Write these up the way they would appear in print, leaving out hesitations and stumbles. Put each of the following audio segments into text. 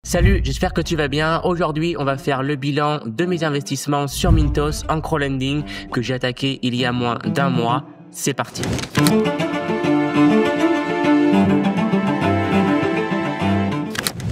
Salut, j'espère que tu vas bien. Aujourd'hui, on va faire le bilan de mes investissements sur Mintos en crowdlending que j'ai attaqué il y a moins d'un mois. C'est parti.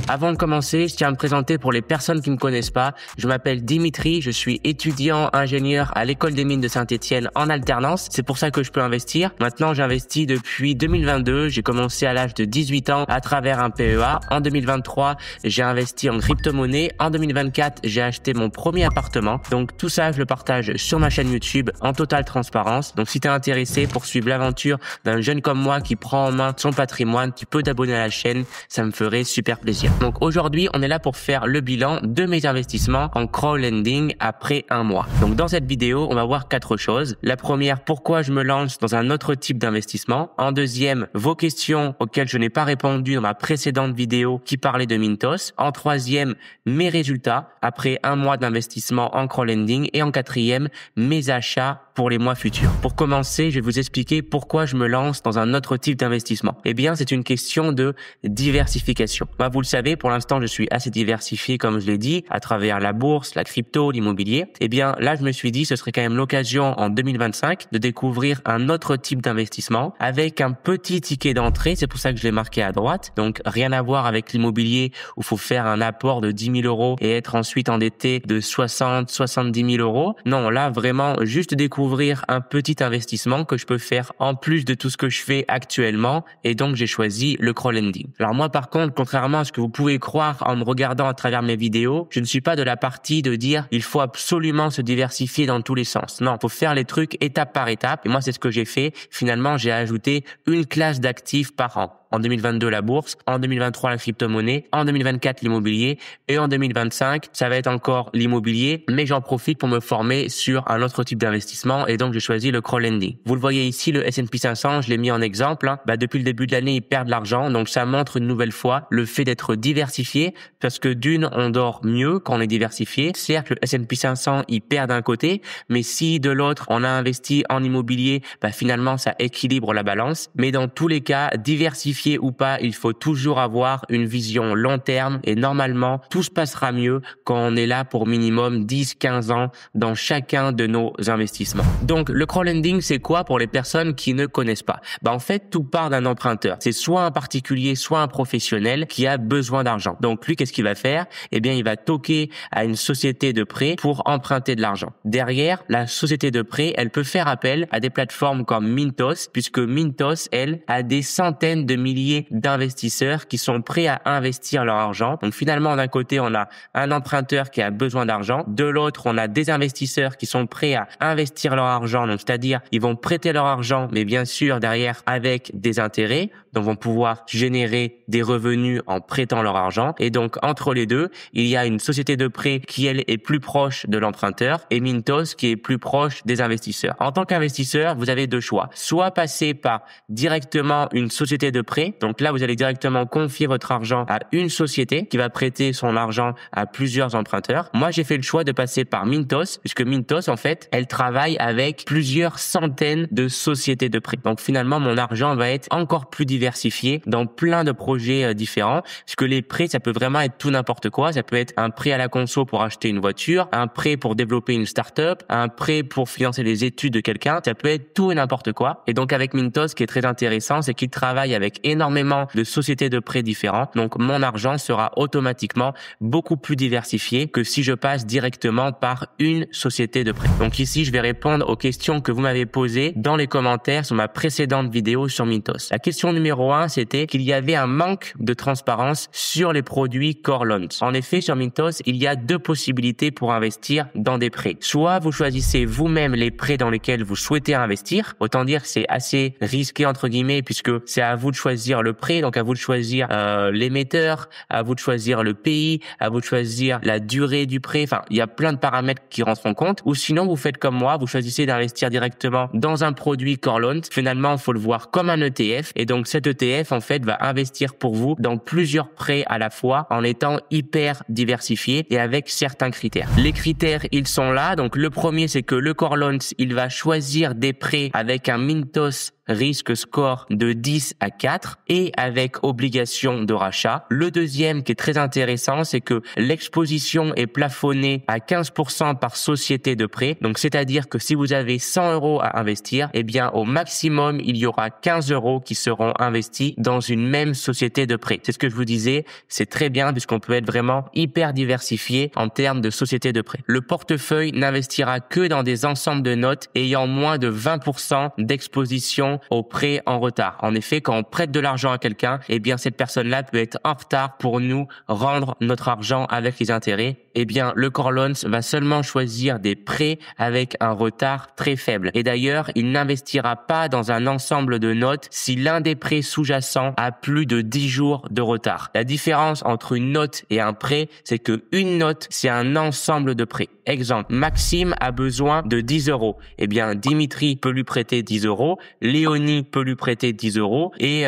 Avant de commencer, je tiens à me présenter pour les personnes qui ne me connaissent pas. Je m'appelle Dimitri, je suis étudiant ingénieur à l'école des mines de Saint-Étienne en alternance. C'est pour ça que je peux investir. Maintenant, j'investis depuis 2022. J'ai commencé à l'âge de 18 ans à travers un PEA. En 2023, j'ai investi en crypto-monnaie. En 2024, j'ai acheté mon premier appartement. Donc tout ça, je le partage sur ma chaîne YouTube en totale transparence. Donc si tu es intéressé pour suivre l'aventure d'un jeune comme moi qui prend en main son patrimoine, tu peux t'abonner à la chaîne. Ça me ferait super plaisir. Donc aujourd'hui, on est là pour faire le bilan de mes investissements en crowdlending après un mois. Donc dans cette vidéo, on va voir 4 choses. La première, pourquoi je me lance dans un autre type d'investissement. En deuxième, vos questions auxquelles je n'ai pas répondu dans ma précédente vidéo qui parlait de Mintos. En troisième, mes résultats après un mois d'investissement en crowdlending. Et en quatrième, mes achats pour les mois futurs. Pour commencer, je vais vous expliquer pourquoi je me lance dans un autre type d'investissement. Eh bien, c'est une question de diversification. Moi, vous le savez, pour l'instant, je suis assez diversifié, comme je l'ai dit, à travers la bourse, la crypto, l'immobilier. Eh bien, là, je me suis dit, ce serait quand même l'occasion en 2025 de découvrir un autre type d'investissement avec un petit ticket d'entrée. C'est pour ça que je l'ai marqué à droite. Donc, rien à voir avec l'immobilier où il faut faire un apport de 10 000 euros et être ensuite endetté de 60, 70 000 euros. Non, là, vraiment, juste découvrir un petit investissement que je peux faire en plus de tout ce que je fais actuellement. Et donc, j'ai choisi le crowdlending. Alors moi, par contre, contrairement à ce que vous pouvez croire en me regardant à travers mes vidéos, je ne suis pas de la partie de dire il faut absolument se diversifier dans tous les sens. Non, il faut faire les trucs étape par étape. Et moi, c'est ce que j'ai fait. Finalement, j'ai ajouté une classe d'actifs par an. En 2022, la bourse, en 2023, la crypto-monnaie, en 2024, l'immobilier et en 2025, ça va être encore l'immobilier, mais j'en profite pour me former sur un autre type d'investissement et donc j'ai choisi le crowdlending. Vous le voyez ici, le S&P 500, je l'ai mis en exemple. Depuis le début de l'année, il perd de l'argent, donc ça montre une nouvelle fois le fait d'être diversifié parce que d'une, on dort mieux quand on est diversifié. Certes, le S&P 500, il perd d'un côté, mais si de l'autre, on a investi en immobilier, finalement, ça équilibre la balance. Mais dans tous les cas, diversifié ou pas, il faut toujours avoir une vision long terme et normalement, tout se passera mieux quand on est là pour minimum 10-15 ans dans chacun de nos investissements. Donc, le crowdlending, c'est quoi pour les personnes qui ne connaissent pas? En fait, tout part d'un emprunteur. C'est soit un particulier, soit un professionnel qui a besoin d'argent. Donc, lui, qu'est-ce qu'il va faire? Eh bien, il va toquer à une société de prêt pour emprunter de l'argent. Derrière, la société de prêt, elle peut faire appel à des plateformes comme Mintos, puisque Mintos, elle, a des centaines de milliers d'investisseurs qui sont prêts à investir leur argent. Donc finalement, d'un côté, on a un emprunteur qui a besoin d'argent. De l'autre, on a des investisseurs qui sont prêts à investir leur argent. Donc c'est-à-dire, ils vont prêter leur argent, mais bien sûr, derrière, avec des intérêts. Donc vont pouvoir générer des revenus en prêtant leur argent. Et donc, entre les deux, il y a une société de prêt qui, elle, est plus proche de l'emprunteur et Mintos qui est plus proche des investisseurs. En tant qu'investisseur, vous avez deux choix. Soit passer par directement une société de prêt. Donc là, vous allez directement confier votre argent à une société qui va prêter son argent à plusieurs emprunteurs. Moi, j'ai fait le choix de passer par Mintos, puisque Mintos, en fait, elle travaille avec plusieurs centaines de sociétés de prêt. Donc finalement, mon argent va être encore plus diversifié dans plein de projets différents, puisque les prêts, ça peut vraiment être tout n'importe quoi. Ça peut être un prêt à la conso pour acheter une voiture, un prêt pour développer une start-up, un prêt pour financer les études de quelqu'un. Ça peut être tout et n'importe quoi. Et donc avec Mintos, ce qui est très intéressant, c'est qu'il travaille avec énormément de sociétés de prêt différentes. Donc, mon argent sera automatiquement beaucoup plus diversifié que si je passe directement par une société de prêt. Donc ici, je vais répondre aux questions que vous m'avez posées dans les commentaires sur ma précédente vidéo sur Mintos. La question numéro 1, c'était qu'il y avait un manque de transparence sur les produits core loans. En effet, sur Mintos, il y a deux possibilités pour investir dans des prêts. Soit vous choisissez vous-même les prêts dans lesquels vous souhaitez investir. Autant dire que c'est assez risqué entre guillemets puisque c'est à vous de choisir le prêt, donc à vous de choisir l'émetteur, à vous de choisir le pays, à vous de choisir la durée du prêt. Enfin, il y a plein de paramètres qui rentrent en compte. Ou sinon, vous faites comme moi, vous choisissez d'investir directement dans un produit core loans. Finalement, il faut le voir comme un ETF. Et donc, cet ETF, en fait, va investir pour vous dans plusieurs prêts à la fois en étant hyper diversifié et avec certains critères. Les critères, ils sont là. Donc, le premier, c'est que le core loans, il va choisir des prêts avec un Mintos risque score de 10 à 4 et avec obligation de rachat. Le deuxième qui est très intéressant, c'est que l'exposition est plafonnée à 15% par société de prêt. Donc, c'est-à-dire que si vous avez 100 € à investir, eh bien, au maximum, il y aura 15 € qui seront investis dans une même société de prêt. C'est ce que je vous disais. C'est très bien puisqu'on peut être vraiment hyper diversifié en termes de société de prêt. Le portefeuille n'investira que dans des ensembles de notes ayant moins de 20% d'exposition au prêt en retard. En effet, quand on prête de l'argent à quelqu'un, eh bien, cette personne-là peut être en retard pour nous rendre notre argent avec les intérêts. Eh bien, le Core Loans va seulement choisir des prêts avec un retard très faible. Et d'ailleurs, il n'investira pas dans un ensemble de notes si l'un des prêts sous-jacents a plus de 10 jours de retard. La différence entre une note et un prêt, c'est que une note, c'est un ensemble de prêts. Exemple, Maxime a besoin de 10 €. Eh bien, Dimitri peut lui prêter 10 €, Léonie peut lui prêter 10 € et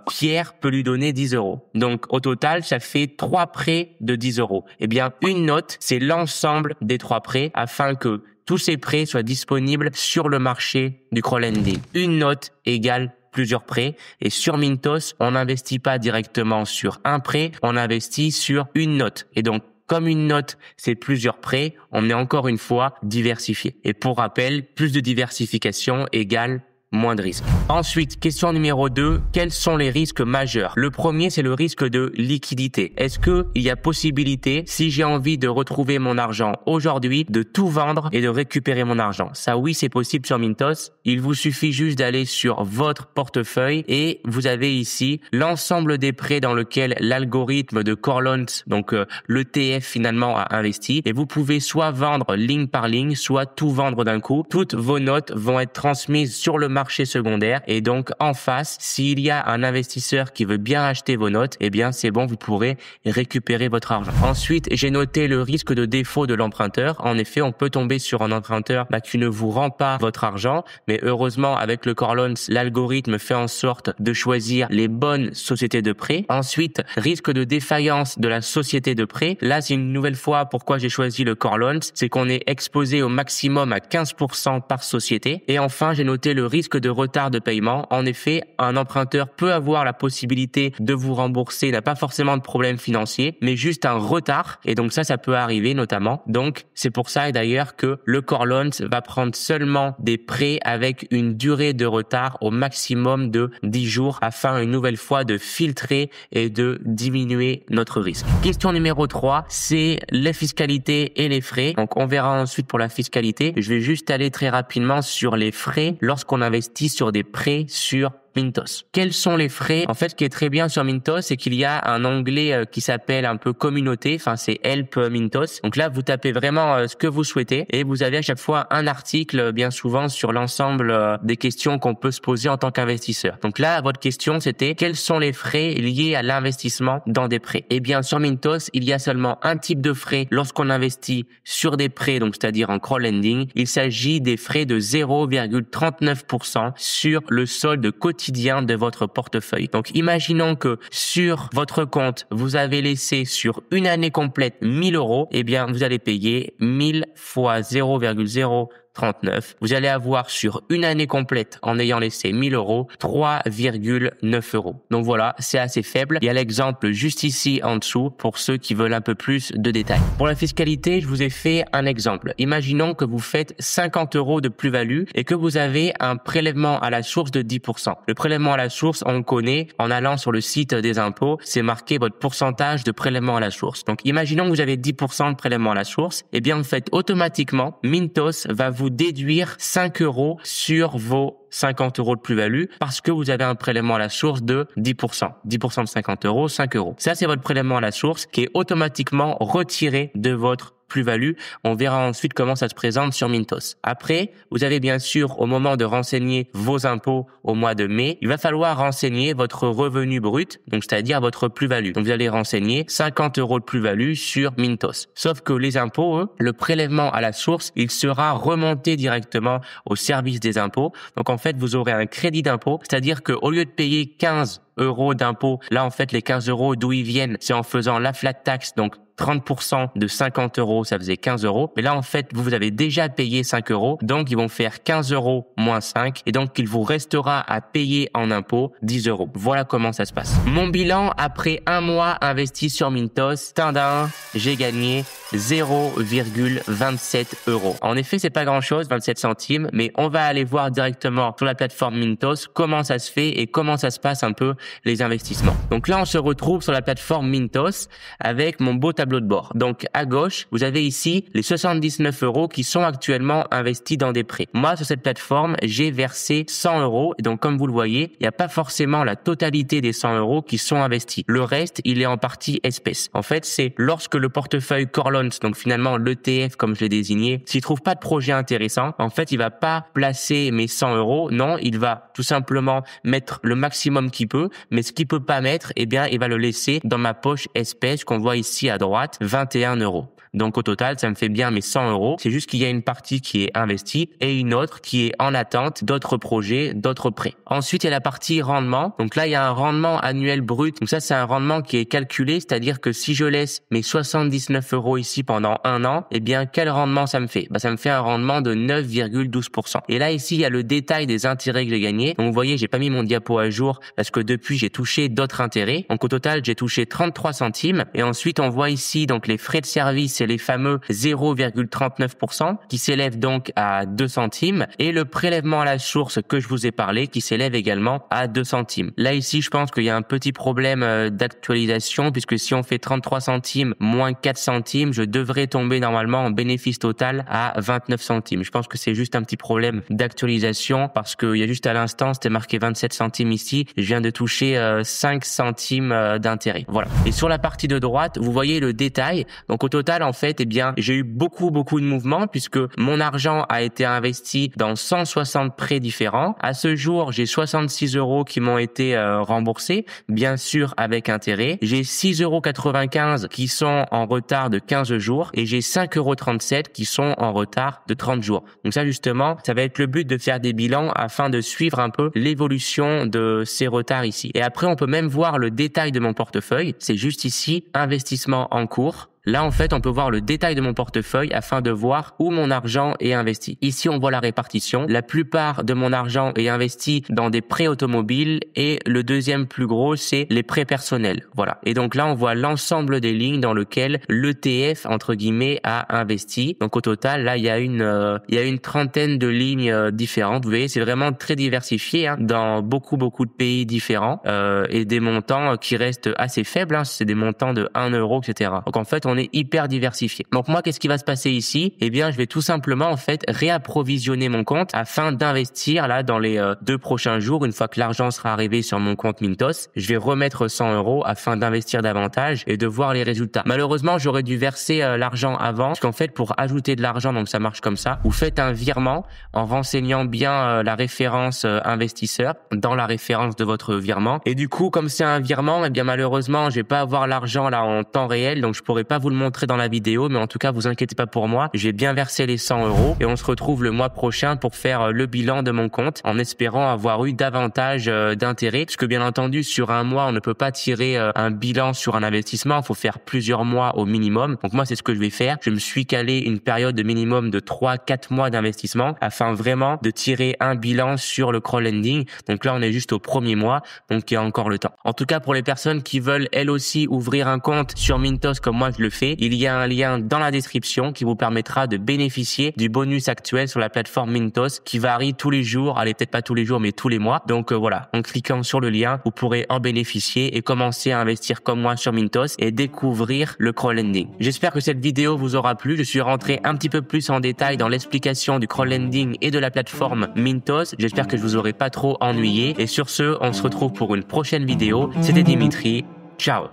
Pierre peut lui donner 10 €. Donc, au total, ça fait 3 prêts de 10 €. Eh bien, une note, c'est l'ensemble des 3 prêts afin que tous ces prêts soient disponibles sur le marché du crowdlending. Une note égale plusieurs prêts et sur Mintos, on n'investit pas directement sur un prêt, on investit sur une note. Et donc, comme une note, c'est plusieurs prêts, on est encore une fois diversifié. Et pour rappel, plus de diversification égale moins de risques. Ensuite, question numéro 2, quels sont les risques majeurs? Le premier, c'est le risque de liquidité. Est-ce que il y a possibilité, si j'ai envie de retrouver mon argent aujourd'hui, de tout vendre et de récupérer mon argent? Ça, oui, c'est possible sur Mintos. Il vous suffit juste d'aller sur votre portefeuille et vous avez ici l'ensemble des prêts dans lequel l'algorithme de Core Loans, donc l'ETF finalement, a investi. Et vous pouvez soit vendre ligne par ligne, soit tout vendre d'un coup. Toutes vos notes vont être transmises sur le marché secondaire et donc en face, s'il y a un investisseur qui veut bien acheter vos notes, eh bien c'est bon, vous pourrez récupérer votre argent. Ensuite, j'ai noté le risque de défaut de l'emprunteur. En effet, on peut tomber sur un emprunteur qui ne vous rend pas votre argent, mais heureusement avec le Core Loans, l'algorithme fait en sorte de choisir les bonnes sociétés de prêt. Ensuite, risque de défaillance de la société de prêt. Là, c'est une nouvelle fois pourquoi j'ai choisi le Core Loans, c'est qu'on est exposé au maximum à 15% par société. Et enfin, j'ai noté le risque de retard de paiement. En effet, un emprunteur peut avoir la possibilité de vous rembourser, n'a pas forcément de problème financier, mais juste un retard. Et donc ça peut arriver notamment. Donc, c'est pour ça d'ailleurs que le Core Loans va prendre seulement des prêts avec une durée de retard au maximum de 10 jours afin une nouvelle fois de filtrer et de diminuer notre risque. Question numéro 3, c'est les fiscalités et les frais. Donc, on verra ensuite pour la fiscalité. Je vais juste aller très rapidement sur les frais lorsqu'on investit sur des prêts sur Mintos. Quels sont les frais? En fait, ce qui est très bien sur Mintos, c'est qu'il y a un onglet qui s'appelle un peu communauté. Enfin, c'est Help Mintos. Donc là, vous tapez vraiment ce que vous souhaitez et vous avez à chaque fois un article, bien souvent, sur l'ensemble des questions qu'on peut se poser en tant qu'investisseur. Donc là, votre question, c'était quels sont les frais liés à l'investissement dans des prêts? Eh bien, sur Mintos, il y a seulement un type de frais lorsqu'on investit sur des prêts, donc c'est-à-dire en crowdlending. Il s'agit des frais de 0,39% sur le solde quotidien de votre portefeuille. Donc, imaginons que sur votre compte, vous avez laissé sur une année complète 1000 €, eh bien, vous allez payer 1000 fois 0,039. Vous allez avoir sur une année complète, en ayant laissé 1000 €, 3,9 €. Donc voilà, c'est assez faible. Il y a l'exemple juste ici en dessous pour ceux qui veulent un peu plus de détails. Pour la fiscalité, je vous ai fait un exemple. Imaginons que vous faites 50 € de plus-value et que vous avez un prélèvement à la source de 10%. Le prélèvement à la source, on le connaît en allant sur le site des impôts, c'est marqué votre pourcentage de prélèvement à la source. Donc imaginons que vous avez 10% de prélèvement à la source, eh bien en fait automatiquement, Mintos va vous déduire 5 € sur vos 50 € de plus-value parce que vous avez un prélèvement à la source de 10%. 10% de 50 €, 5 €. Ça, c'est votre prélèvement à la source qui est automatiquement retiré de votre plus-value. On verra ensuite comment ça se présente sur Mintos. Après, vous avez bien sûr, au moment de renseigner vos impôts au mois de mai, il va falloir renseigner votre revenu brut, donc c'est-à-dire votre plus-value. Donc vous allez renseigner 50 € de plus-value sur Mintos. Sauf que les impôts, eux, le prélèvement à la source, il sera remonté directement au service des impôts. Donc en fait, vous aurez un crédit d'impôt, c'est-à-dire qu'au lieu de payer 15 € d'impôt. Là, en fait, les 15 € d'où ils viennent, c'est en faisant la flat tax, donc 30% de 50 €, ça faisait 15 €. Mais là, en fait, vous avez déjà payé 5 €. Donc, ils vont faire 15 € moins 5. Et donc, il vous restera à payer en impôt 10 €. Voilà comment ça se passe. Mon bilan après un mois investi sur Mintos, tadam, j'ai gagné 0,27 €. En effet, c'est pas grand chose, 27 centimes, mais on va aller voir directement sur la plateforme Mintos comment ça se fait et comment ça se passe un peu les investissements. Donc là, on se retrouve sur la plateforme Mintos avec mon beau tableau de bord. Donc à gauche, vous avez ici les 79 € qui sont actuellement investis dans des prêts. Moi, sur cette plateforme, j'ai versé 100 € et donc comme vous le voyez, il n'y a pas forcément la totalité des 100 € qui sont investis. Le reste, il est en partie espèce. En fait, c'est lorsque le portefeuille Core Loans, donc finalement l'ETF comme je l'ai désigné, s'il trouve pas de projet intéressant, en fait, il va pas placer mes 100 €. Non, il va tout simplement mettre le maximum qu'il peut, mais ce qu'il peut pas mettre, eh bien, il va le laisser dans ma poche espèce qu'on voit ici à droite, 21 €. Donc au total, ça me fait bien mes 100 €. C'est juste qu'il y a une partie qui est investie et une autre qui est en attente d'autres projets, d'autres prêts. Ensuite, il y a la partie rendement. Donc là, il y a un rendement annuel brut. Donc ça, c'est un rendement qui est calculé, c'est-à-dire que si je laisse mes 79 € ici pendant un an, eh bien, quel rendement ça me fait? Ça me fait un rendement de 9,12%. Et là, ici, il y a le détail des intérêts que j'ai gagnés. Donc vous voyez, j'ai pas mis mon diapo à jour parce que depuis, j'ai touché d'autres intérêts. Donc au total, j'ai touché 33 centimes. Et ensuite, on voit ici donc les frais de service, c'est les fameux 0,39% qui s'élèvent donc à 2 centimes et le prélèvement à la source que je vous ai parlé qui s'élève également à 2 centimes. Là ici, je pense qu'il y a un petit problème d'actualisation puisque si on fait 33 centimes moins 4 centimes, je devrais tomber normalement en bénéfice total à 29 centimes. Je pense que c'est juste un petit problème d'actualisation parce qu'il y a juste à l'instant, c'était marqué 27 centimes ici. Je viens de toucher 5 centimes d'intérêt. Voilà. Et sur la partie de droite, vous voyez le détail. Donc au total, en fait, eh bien, j'ai eu beaucoup de mouvements puisque mon argent a été investi dans 160 prêts différents. À ce jour, j'ai 66 € qui m'ont été remboursés, bien sûr avec intérêt. J'ai 6,95 € qui sont en retard de 15 jours et j'ai 5,37 € qui sont en retard de 30 jours. Donc ça, justement, ça va être le but de faire des bilans afin de suivre un peu l'évolution de ces retards ici. Et après, on peut même voir le détail de mon portefeuille. C'est juste ici, investissement en cours. Là, en fait, on peut voir le détail de mon portefeuille afin de voir où mon argent est investi. Ici, on voit la répartition. La plupart de mon argent est investi dans des prêts automobiles et le deuxième plus gros, c'est les prêts personnels. Voilà. Et donc là, on voit l'ensemble des lignes dans lesquelles l'ETF, entre guillemets, a investi. Donc au total, là, il y a une trentaine de lignes différentes. Vous voyez, c'est vraiment très diversifié dans beaucoup de pays différents et des montants qui restent assez faibles. C'est des montants de 1 €, etc. Donc en fait, on est hyper diversifié. Donc moi, qu'est-ce qui va se passer ici? Eh bien, je vais tout simplement en fait réapprovisionner mon compte afin d'investir là dans les 2 prochains jours. Une fois que l'argent sera arrivé sur mon compte Mintos, je vais remettre 100 € afin d'investir davantage et de voir les résultats. Malheureusement, j'aurais dû verser l'argent avant parce qu'en fait, pour ajouter de l'argent, donc ça marche comme ça, vous faites un virement en renseignant bien la référence investisseur dans la référence de votre virement. Et du coup, comme c'est un virement, eh bien malheureusement, je vais pas avoir l'argent là en temps réel, donc je pourrais pas vous le montrer dans la vidéo, mais en tout cas, vous inquiétez pas pour moi. J'ai bien versé les 100 € et on se retrouve le mois prochain pour faire le bilan de mon compte en espérant avoir eu davantage d'intérêt. Parce que bien entendu, sur un mois, on ne peut pas tirer un bilan sur un investissement. Il faut faire plusieurs mois au minimum. Donc moi, c'est ce que je vais faire. Je me suis calé une période de minimum de 3-4 mois d'investissement afin vraiment de tirer un bilan sur le crowdlending. Donc là, on est juste au premier mois, donc il y a encore le temps. En tout cas, pour les personnes qui veulent elles aussi ouvrir un compte sur Mintos comme moi je le fais, il y a un lien dans la description qui vous permettra de bénéficier du bonus actuel sur la plateforme Mintos qui varie tous les jours, allez peut-être pas tous les jours mais tous les mois. Donc voilà, en cliquant sur le lien, vous pourrez en bénéficier et commencer à investir comme moi sur Mintos et découvrir le crowdlending. J'espère que cette vidéo vous aura plu. Je suis rentré un petit peu plus en détail dans l'explication du crowdlending et de la plateforme Mintos. J'espère que je vous aurai pas trop ennuyé et sur ce, on se retrouve pour une prochaine vidéo. C'était Dimitri. Ciao.